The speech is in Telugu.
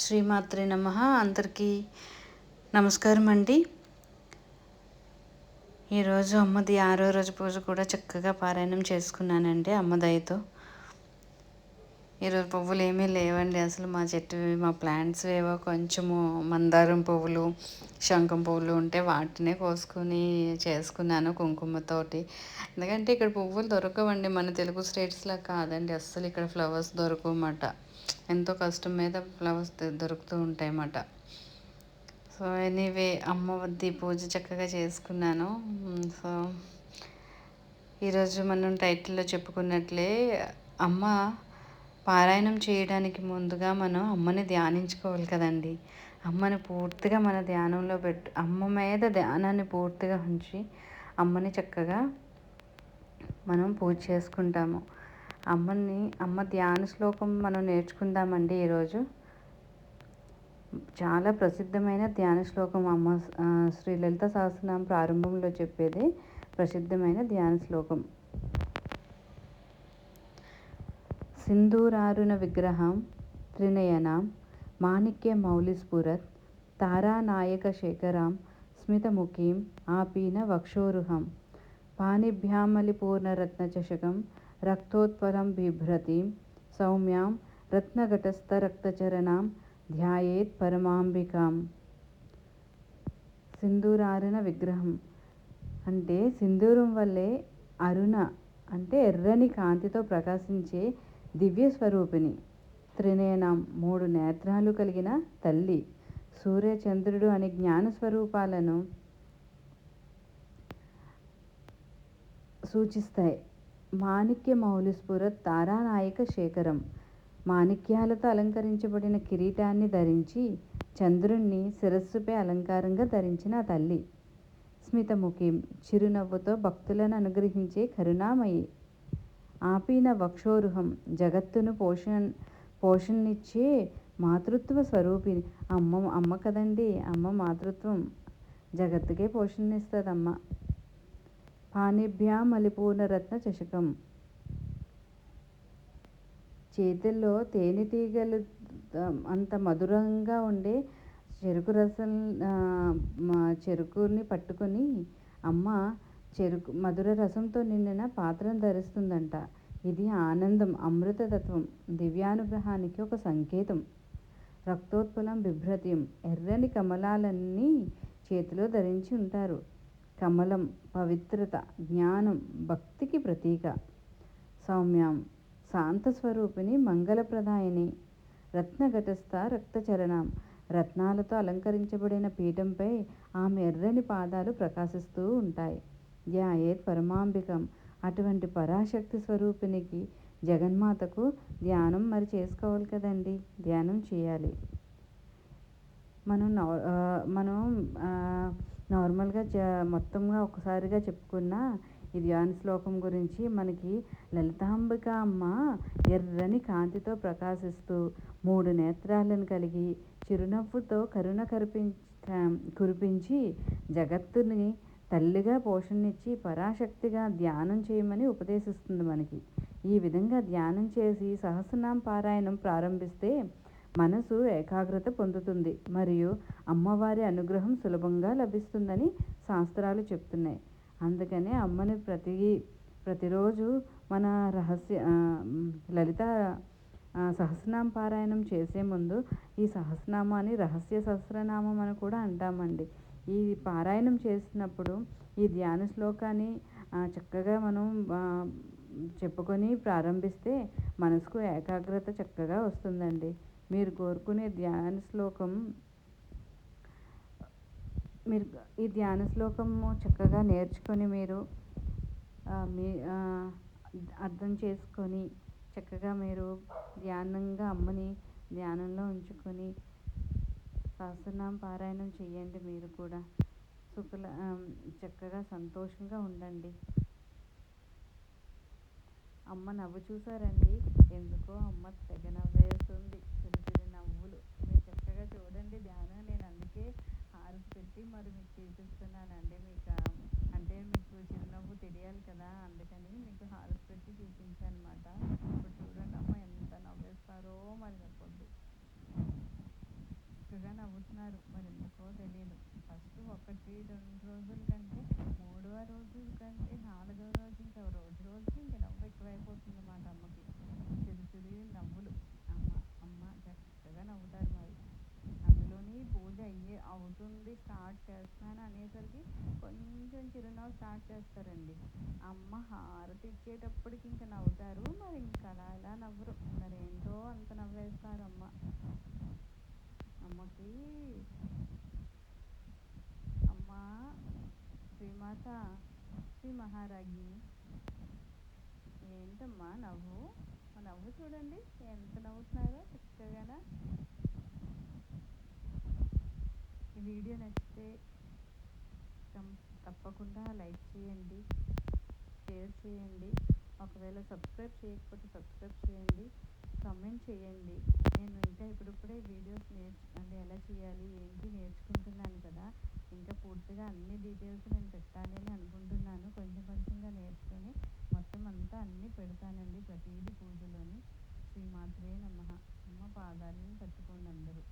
శ్రీమాత్రే నమః. అందరికీ నమస్కారం అండి. ఈరోజు అమ్మది 6వ రోజు పూజ కూడా చక్కగా పారాయణం చేసుకున్నానండి అమ్మ దయతో. ఈరోజు పువ్వులు ఏమీ లేవండి అసలు. మా చెట్టువి, మా ప్లాంట్స్ ఏవో కొంచెము మందారం పువ్వులు, శంఖం పువ్వులు ఉంటే వాటినే కోసుకొని చేసుకున్నాను కుంకుమతోటి. ఎందుకంటే ఇక్కడ పువ్వులు దొరకవండి, మన తెలుగు స్టేట్స్లా కాదండి అస్సలు. ఇక్కడ ఫ్లవర్స్ దొరకమాట, ఎంతో కష్టం మీద ఫ్లవర్స్ దొరుకుతూ ఉంటాయన్నమాట. సో ఎనీవే అమ్మ వద్ద పూజ చక్కగా చేసుకున్నాను. సో ఈరోజు మనం టైటిల్లో చెప్పుకున్నట్లే అమ్మ పారాయణం చేయడానికి ముందుగా మనం అమ్మని ధ్యానించుకోవాలి కదండి. అమ్మని పూర్తిగా మన ధ్యానంలో అమ్మ మీద ధ్యానాన్ని పూర్తిగా ఉంచి అమ్మని చక్కగా మనం పూజ చేసుకుంటాము. అమ్మ ధ్యాన శ్లోకం మనం నేర్చుకుందామండి ఈరోజు. చాలా ప్రసిద్ధమైన ధ్యాన శ్లోకం అమ్మ శ్రీ లలిత సహస్రనామం ప్రారంభంలో చెప్పేది ప్రసిద్ధమైన ధ్యాన శ్లోకం. సింధూరారుణ విగ్రహం త్రినయనాం మాణిక్య మౌలిస్ఫురత్ తారానాయక శేఖరాం స్మితముఖీం ఆపీన వక్షోరుహం పాణిభ్యామలిపూర్ణరత్నచషకం రక్తోత్పలం బిభ్రతీం సౌమ్యాం రత్నఘటస్థ రక్తచరణాం ధ్యాయేత్ పరమాంబికాం. సింధూరారుణ విగ్రహం అంటే సింధూరం వల్లే అరుణ అంటే ఎర్రని కాంతితో ప్రకాశించే దివ్య స్వరూపిణి. త్రినయనం 3 నేత్రాలు కలిగిన తల్లి. సూర్యచంద్రుడు అని జ్ఞాన స్వరూపాలను సూచిస్తాయి. మాణిక్య మౌలిస్ఫురత్ తారానాయక శేఖరం, మాణిక్యాలతో అలంకరించబడిన కిరీటాన్ని ధరించి చంద్రుణ్ణి శిరస్సుపై అలంకారంగా ధరించిన తల్లి. స్మితముఖీం చిరునవ్వుతో భక్తులను అనుగ్రహించే కరుణామయి. ఆపీన వక్షోరుహం జగత్తును పోషణనిచ్చే మాతృత్వ స్వరూపిణి. అమ్మ కదండి, అమ్మ మాతృత్వం జగత్తుకే పోషణనిస్తుందమ్మ. పాణిభ్యామలిపూర్ణరత్న చషకం చేతుల్లో తేనెటీగలు అంత మధురంగా ఉండే చెరుకు రసం చెరుకుని పట్టుకొని అమ్మ మధుర రసంతో నిండిన పాత్రను ధరిస్తుందంట. ఇది ఆనందం, అమృతతత్వం, దివ్యానుగ్రహానికి ఒక సంకేతం. రక్తోత్పలం బిభ్రతీం ఎర్రని కమలాలన్నీ చేతిలో ధరించి ఉంటారు. కమలం పవిత్రత, జ్ఞానం, భక్తికి ప్రతీక. సౌమ్యాం శాంతస్వరూపిణి, మంగళప్రదాయిని. రత్నఘటస్థ రక్తచరణం రత్నాలతో అలంకరించబడిన పీఠంపై ఆమె ఎర్రని పాదాలు ప్రకాశిస్తూ ఉంటాయి. ధ్యాయేత్ పరమాంబికం అటువంటి పరాశక్తి స్వరూపిణికి, జగన్మాతకు ధ్యానం మరి చేసుకోవాలి కదండి, ధ్యానం చేయాలి. మనం నార్మల్గా మొత్తంగా ఒకసారిగా చెప్పుకున్న ఈ ధ్యాన శ్లోకం గురించి మనకి లలితాంబిక అమ్మ ఎర్రని కాంతితో ప్రకాశిస్తూ 3 నేత్రాలను కలిగి చిరునవ్వుతో కరుణ కురిపించి జగత్తుని తల్లిగా పోషణనిచ్చి పరాశక్తిగా ధ్యానం చేయమని ఉపదేశిస్తుంది మనకి. ఈ విధంగా ధ్యానం చేసి సహస్రనామ పారాయణం ప్రారంభిస్తే మనసు ఏకాగ్రత పొందుతుంది మరియు అమ్మవారి అనుగ్రహం సులభంగా లభిస్తుందని శాస్త్రాలు చెప్తున్నాయి. అందుకనే అమ్మని ప్రతిరోజు మన లలిత సహస్రనామ పారాయణం చేసే ముందు ఈ సహస్రనామాన్ని రహస్య సహస్రనామం అని కూడా అంటామండి. ఈ పారాయణం చేసినప్పుడు ఈ ధ్యాన శ్లోకాన్ని చక్కగా మనం చెప్పుకొని ప్రారంభిస్తే మనసుకు ఏకాగ్రత చక్కగా వస్తుందండి. మీరు కోరుకునే ధ్యాన శ్లోకం ఈ ధ్యాన శ్లోకము చక్కగా నేర్చుకొని మీరు అర్థం చేసుకొని చక్కగా మీరు ధ్యానంగా అమ్మని ధ్యానంలో ఉంచుకొని సహస్రనామ పారాయణం చేయండి. మీరు కూడా చక్కగా సంతోషంగా ఉండండి. అమ్మ నవ్వు చూసారండి, ఎందుకో అమ్మ తెగ నవ్వేస్తుంది, చిరు నవ్వులు. మీరు చక్కగా చూడండి ధ్యానం. నేను అందుకే హారతి పెట్టి మరి మీకు చూపిస్తున్నానండి. మీకు చిరునవ్వు తెలియాలి కదా, అందుకని మీకు హారతి పెట్టి చూపించాను అనమాట. ఇప్పుడు చూడండి అమ్మ ఎంత నవ్వేస్తారో మరి చెప్పొద్దు. చక్కగా నవ్వుతున్నారు. మరి ఎందుకో తెలీదు. ఫస్ట్ 1, 2 రోజుల కంటే, మూడవ రోజు కంటే, నాలుగవ రోజు ఇంకా రోజుకి ఇంక నవ్వు ఎక్కువైపోతుందన్నమాట అమ్మకి. చిరు నవ్వులు. అమ్మ అమ్మ చక్కగా నవ్వుతారు మరి. అందులోని పూజ అవుతుంది, స్టార్ట్ చేస్తున్నాను అనేసరికి కొంచెం చిరునవ్వు స్టార్ట్ చేస్తారండి. అమ్మ హారతి ఇచ్చేటప్పటికి ఇంక నవ్వుతారు. మరి ఇంక అలా ఎలా నవ్వరు. మరేంటో అంత నవ్వేస్తారు అమ్మ. అమ్మకి అమ్మ శ్రీమాత, శ్రీ మహారాజ్ఞి. ఏంటమ్మా నవ్వు? ఆ నవ్వు చూడండి ఎంత నవ్వుతున్నారో చక్కగా. ఈ వీడియో నచ్చితే తప్పకుండా లైక్ చేయండి, షేర్ చేయండి. ఒకవేళ సబ్స్క్రైబ్ చేయకపోతే సబ్స్క్రైబ్ చేయండి, కామెంట్ చేయండి. నేను ఇంకా ఇప్పుడిప్పుడే వీడియోస్ అంటే ఎలా చేయాలి ఏంటి నేర్చుకుంటున్నాను కదా. ఇంకా పూర్తిగా అన్ని డీటెయిల్స్ నేను పెట్టాలి అని అనుకుంటున్నాను. కొంచెం కొంచెంగా నేర్చుకొని మొత్తం అంతా అన్నీ పెడతానండి ప్రతిదీ పూజలోని. శ్రీమాత్రే నమః. అమ్మ పాదాలను పట్టుకోండి అందరూ.